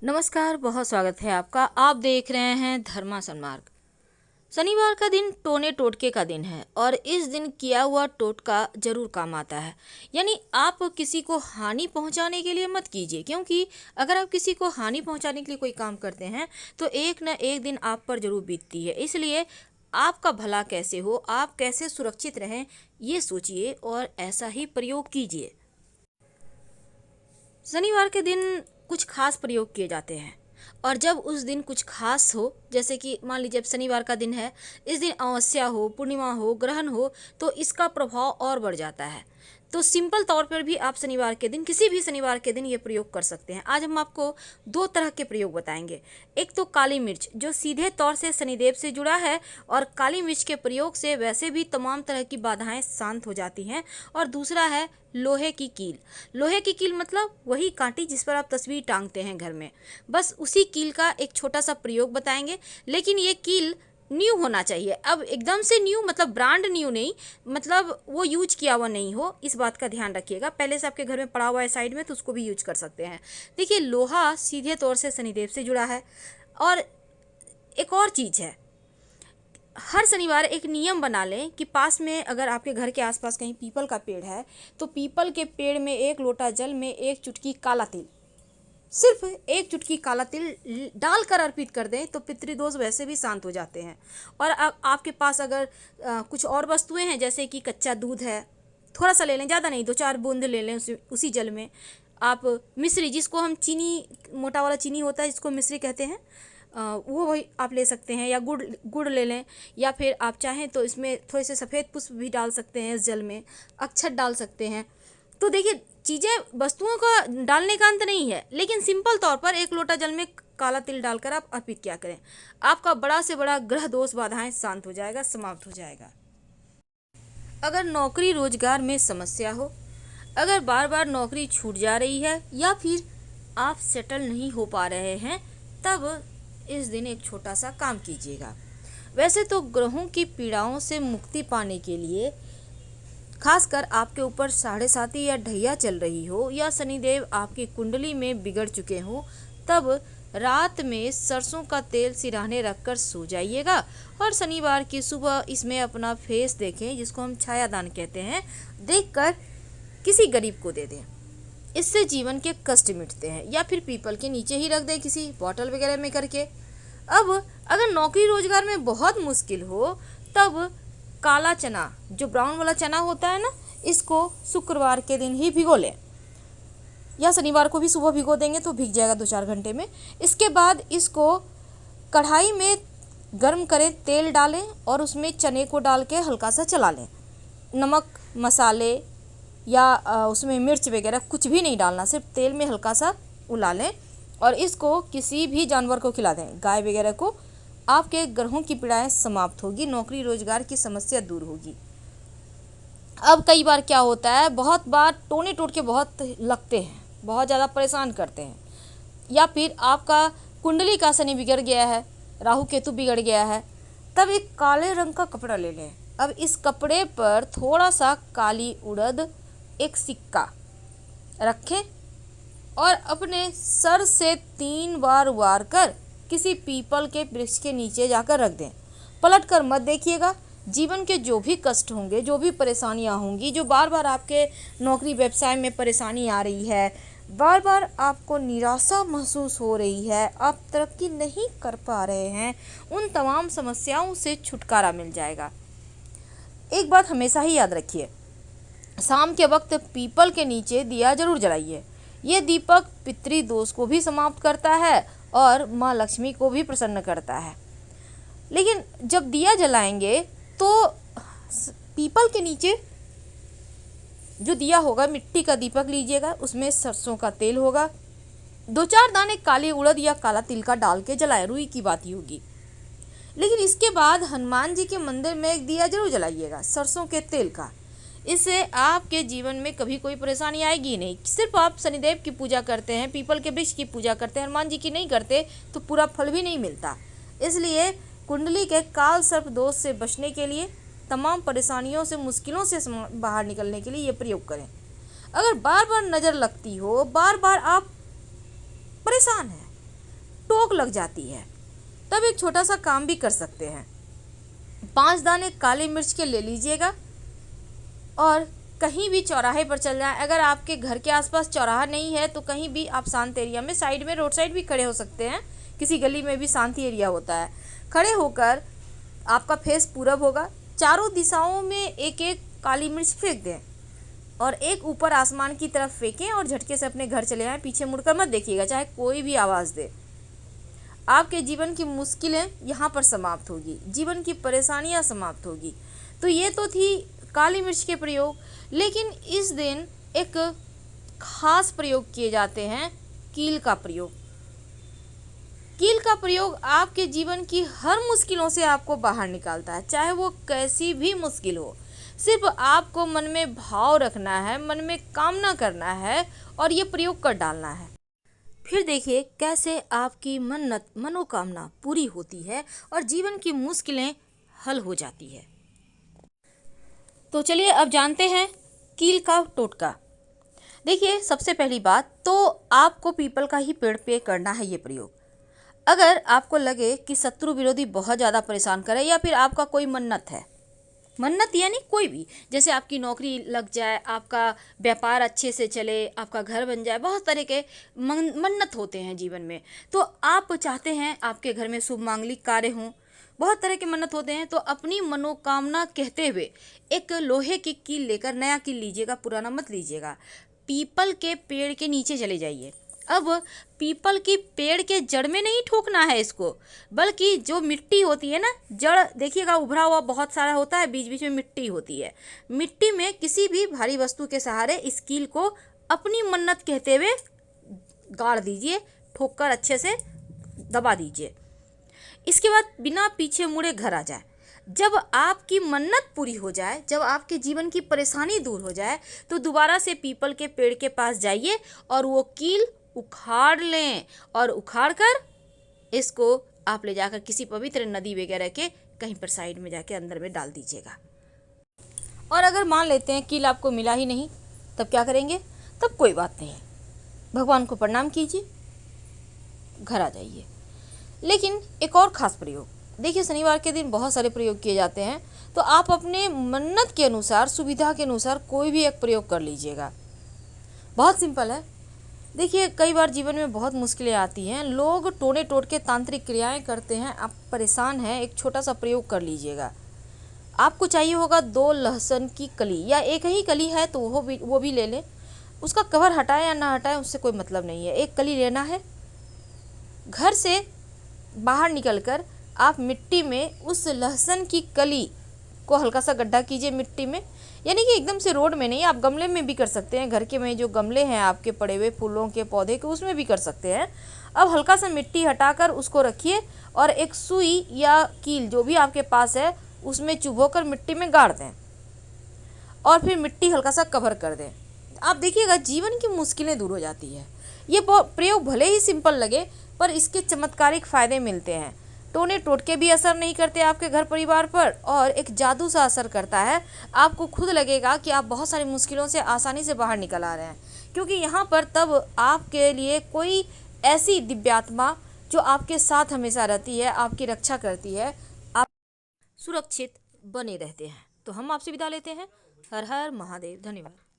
नमस्कार, बहुत स्वागत है आपका। आप देख रहे हैं धर्मा सन्मार्ग। शनिवार का दिन टोने टोटके का दिन है और इस दिन किया हुआ टोटका जरूर काम आता है। यानी आप किसी को हानि पहुंचाने के लिए मत कीजिए, क्योंकि अगर आप किसी को हानि पहुंचाने के लिए कोई काम करते हैं तो एक न एक दिन आप पर जरूर बीतती है। इसलिए आपका भला कैसे हो, आप कैसे सुरक्षित रहें, ये सोचिए और ऐसा ही प्रयोग कीजिए। शनिवार के दिन कुछ खास प्रयोग किए जाते हैं और जब उस दिन कुछ खास हो, जैसे कि मान लीजिए अब शनिवार का दिन है, इस दिन अमावस्या हो, पूर्णिमा हो, ग्रहण हो, तो इसका प्रभाव और बढ़ जाता है। तो सिंपल तौर पर भी आप शनिवार के दिन, किसी भी शनिवार के दिन ये प्रयोग कर सकते हैं। आज हम आपको दो तरह के प्रयोग बताएंगे। एक तो काली मिर्च, जो सीधे तौर से शनिदेव से जुड़ा है और काली मिर्च के प्रयोग से वैसे भी तमाम तरह की बाधाएं शांत हो जाती हैं। और दूसरा है लोहे की कील। लोहे की कील मतलब वही कांटी जिस पर आप तस्वीर टांगते हैं घर में, बस उसी कील का एक छोटा सा प्रयोग बताएंगे। लेकिन ये कील न्यू होना चाहिए। अब एकदम से न्यू मतलब ब्रांड न्यू नहीं, मतलब वो यूज किया हुआ नहीं हो, इस बात का ध्यान रखिएगा। पहले से आपके घर में पड़ा हुआ है साइड में तो उसको भी यूज कर सकते हैं। देखिए, लोहा सीधे तौर से शनिदेव से जुड़ा है। और एक और चीज़ है, हर शनिवार एक नियम बना लें कि पास में अगर आपके घर के आसपास कहीं पीपल का पेड़ है तो पीपल के पेड़ में एक लोटा जल में एक चुटकी काला तिल, सिर्फ एक चुटकी काला तिल डालकर अर्पित कर दें तो पितृदोष वैसे भी शांत हो जाते हैं। और आपके पास अगर कुछ और वस्तुएं हैं, जैसे कि कच्चा दूध है, थोड़ा सा ले लें, ज़्यादा नहीं, 2-4 बूंद ले लें उसी जल में। आप मिश्री, जिसको हम चीनी, मोटा वाला चीनी होता है जिसको मिश्री कहते हैं, वो वही आप ले सकते हैं, या गुड़ गुड़ ले लें, या फिर आप चाहें तो इसमें थोड़े से सफ़ेद पुष्प भी डाल सकते हैं, इस जल में अक्षत डाल सकते हैं। तो देखिए, चीज़ें वस्तुओं का डालने का अंत नहीं है, लेकिन सिंपल तौर पर एक लोटा जल में काला तिल डालकर आप अर्पित क्या करें, आपका बड़ा से बड़ा ग्रह दोष बाधाएं शांत हो जाएगा, समाप्त हो जाएगा। अगर नौकरी रोजगार में समस्या हो, अगर बार बार नौकरी छूट जा रही है, या फिर आप सेटल नहीं हो पा रहे हैं, तब इस दिन एक छोटा सा काम कीजिएगा। वैसे तो ग्रहों की पीड़ाओं से मुक्ति पाने के लिए, खासकर आपके ऊपर 7.5 या ढैया चल रही हो, या शनिदेव आपकी कुंडली में बिगड़ चुके हो, तब रात में सरसों का तेल सिरहाने रखकर सो जाइएगा और शनिवार की सुबह इसमें अपना फेस देखें, जिसको हम छायादान कहते हैं, देखकर किसी गरीब को दे दें। इससे जीवन के कष्ट मिटते हैं। या फिर पीपल के नीचे ही रख दें, किसी बॉटल वगैरह में करके। अब अगर नौकरी रोजगार में बहुत मुश्किल हो, तब काला चना, जो ब्राउन वाला चना होता है ना, इसको शुक्रवार के दिन ही भिगो लें, या शनिवार को भी सुबह भिगो देंगे तो भीग जाएगा 2-4 घंटे में। इसके बाद इसको कढ़ाई में गर्म करें, तेल डालें और उसमें चने को डाल के हल्का सा चला लें। नमक, मसाले या उसमें मिर्च वगैरह कुछ भी नहीं डालना, सिर्फ तेल में हल्का सा उला लें और इसको किसी भी जानवर को खिला दें, गाय वगैरह को। आपके ग्रहों की पीड़ाएं समाप्त होगी, नौकरी रोजगार की समस्या दूर होगी। अब कई बार क्या होता है, बहुत बार टोने टोट के बहुत लगते हैं, बहुत ज़्यादा परेशान करते हैं, या फिर आपका कुंडली का शनि बिगड़ गया है, राहु केतु बिगड़ गया है, तब एक काले रंग का कपड़ा ले लें। अब इस कपड़े पर थोड़ा सा काली उड़द, एक सिक्का रखें और अपने सर से 3 बार वार कर किसी पीपल के वृक्ष के नीचे जाकर रख दें। पलट कर मत देखिएगा। जीवन के जो भी कष्ट होंगे, जो भी परेशानियां होंगी, जो बार बार आपके नौकरी व्यवसाय में परेशानी आ रही है, बार बार आपको निराशा महसूस हो रही है, आप तरक्की नहीं कर पा रहे हैं, उन तमाम समस्याओं से छुटकारा मिल जाएगा। एक बात हमेशा ही याद रखिए, शाम के वक्त पीपल के नीचे दिया जरूर जलाइए। ये दीपक पितृदोष को भी समाप्त करता है और माँ लक्ष्मी को भी प्रसन्न करता है। लेकिन जब दिया जलाएंगे तो पीपल के नीचे जो दिया होगा, मिट्टी का दीपक लीजिएगा, उसमें सरसों का तेल होगा, 2-4 दाने काली उड़द या काला तिल का डाल के जलाएं, रुई की बात ही होगी। लेकिन इसके बाद हनुमान जी के मंदिर में एक दिया जरूर जलाइएगा, सरसों के तेल का। इससे आपके जीवन में कभी कोई परेशानी आएगी नहीं। सिर्फ आप शनिदेव की पूजा करते हैं, पीपल के वृक्ष की पूजा करते हैं, हनुमान जी की नहीं करते तो पूरा फल भी नहीं मिलता। इसलिए कुंडली के काल सर्प दोष से बचने के लिए, तमाम परेशानियों से, मुश्किलों से बाहर निकलने के लिए ये प्रयोग करें। अगर बार बार नज़र लगती हो, बार बार आप परेशान हैं, टोक लग जाती है, तब एक छोटा सा काम भी कर सकते हैं। 5 दाने काली मिर्च के ले लीजिएगा और कहीं भी चौराहे पर चल जाएं। अगर आपके घर के आसपास चौराहा नहीं है तो कहीं भी आप शांत एरिया में, साइड में, रोड साइड भी खड़े हो सकते हैं, किसी गली में भी शांति एरिया होता है। खड़े होकर आपका फेस पूरब होगा, चारों दिशाओं में एक एक काली मिर्च फेंक दें और एक ऊपर आसमान की तरफ फेंकें और झटके से अपने घर चले आएँ। पीछे मुड़कर मत देखिएगा, चाहे कोई भी आवाज़ दे। आपके जीवन की मुश्किलें यहाँ पर समाप्त होगी, जीवन की परेशानियाँ समाप्त होगी। तो ये तो थी काली मिर्च के प्रयोग, लेकिन इस दिन एक खास प्रयोग किए जाते हैं, कील का प्रयोग। कील का प्रयोग आपके जीवन की हर मुश्किलों से आपको बाहर निकालता है, चाहे वो कैसी भी मुश्किल हो। सिर्फ आपको मन में भाव रखना है, मन में कामना करना है और ये प्रयोग कर डालना है। फिर देखिए कैसे आपकी मनोकामना पूरी होती है और जीवन की मुश्किलें हल हो जाती है। तो चलिए अब जानते हैं कील का टोटका। देखिए सबसे पहली बात तो आपको पीपल का ही पेड़ पे करना है ये प्रयोग। अगर आपको लगे कि शत्रु विरोधी बहुत ज़्यादा परेशान करे या फिर आपका कोई मन्नत है, मन्नत यानी कोई भी, जैसे आपकी नौकरी लग जाए, आपका व्यापार अच्छे से चले, आपका घर बन जाए, बहुत तरह के मन्नत होते हैं जीवन में। तो आप चाहते हैं आपके घर में शुभ मांगलिक कार्य हों, बहुत तरह के मन्नत होते हैं। तो अपनी मनोकामना कहते हुए एक लोहे की कील लेकर, नया कील लीजिएगा, पुराना मत लीजिएगा, पीपल के पेड़ के नीचे चले जाइए। अब पीपल की पेड़ के जड़ में नहीं ठोकना है इसको, बल्कि जो मिट्टी होती है ना, जड़ देखिएगा उभरा हुआ बहुत सारा होता है, बीच बीच में मिट्टी होती है। मिट्टी में किसी भी भारी वस्तु के सहारे इस कील को अपनी मन्नत कहते हुए गाड़ दीजिए, ठोक कर अच्छे से दबा दीजिए। इसके बाद बिना पीछे मुड़े घर आ जाए। जब आपकी मन्नत पूरी हो जाए, जब आपके जीवन की परेशानी दूर हो जाए, तो दोबारा से पीपल के पेड़ के पास जाइए और वो कील उखाड़ लें और उखाड़ कर इसको आप ले जाकर किसी पवित्र नदी वगैरह के कहीं पर साइड में जाके अंदर में डाल दीजिएगा। और अगर मान लेते हैं कील आपको मिला ही नहीं, तब क्या करेंगे? तब कोई बात नहीं, भगवान को प्रणाम कीजिए, घर आ जाइए। लेकिन एक और ख़ास प्रयोग, देखिए शनिवार के दिन बहुत सारे प्रयोग किए जाते हैं, तो आप अपने मन्नत के अनुसार, सुविधा के अनुसार कोई भी एक प्रयोग कर लीजिएगा। बहुत सिंपल है। देखिए कई बार जीवन में बहुत मुश्किलें आती हैं, लोग टोने टोट के तांत्रिक क्रियाएं करते हैं, आप परेशान हैं, एक छोटा सा प्रयोग कर लीजिएगा। आपको चाहिए होगा 2 लहसुन की कली, या एक ही कली है तो वो भी ले लें, उसका कवर हटाएं या ना हटाएं उससे कोई मतलब नहीं है, एक कली लेना है। घर से बाहर निकलकर आप मिट्टी में उस लहसुन की कली को हल्का सा गड्ढा कीजिए मिट्टी में, यानी कि एकदम से रोड में नहीं, आप गमले में भी कर सकते हैं, घर के में जो गमले हैं आपके पड़े हुए फूलों के पौधे के, उसमें भी कर सकते हैं। अब हल्का सा मिट्टी हटाकर उसको रखिए और एक सुई या कील जो भी आपके पास है उसमें चुभोकर मिट्टी में गाड़ दें और फिर मिट्टी हल्का सा कवर कर दें। आप देखिएगा जीवन की मुश्किलें दूर हो जाती है। ये प्रयोग भले ही सिंपल लगे पर इसके चमत्कारिक फ़ायदे मिलते हैं। टोने टोटके भी असर नहीं करते आपके घर परिवार पर और एक जादू सा असर करता है। आपको खुद लगेगा कि आप बहुत सारी मुश्किलों से आसानी से बाहर निकल आ रहे हैं, क्योंकि यहाँ पर तब आपके लिए कोई ऐसी दिव्यात्मा जो आपके साथ हमेशा रहती है, आपकी रक्षा करती है, आप सुरक्षित बने रहते हैं। तो हम आपसे विदा लेते हैं। हर हर महादेव। धन्यवाद।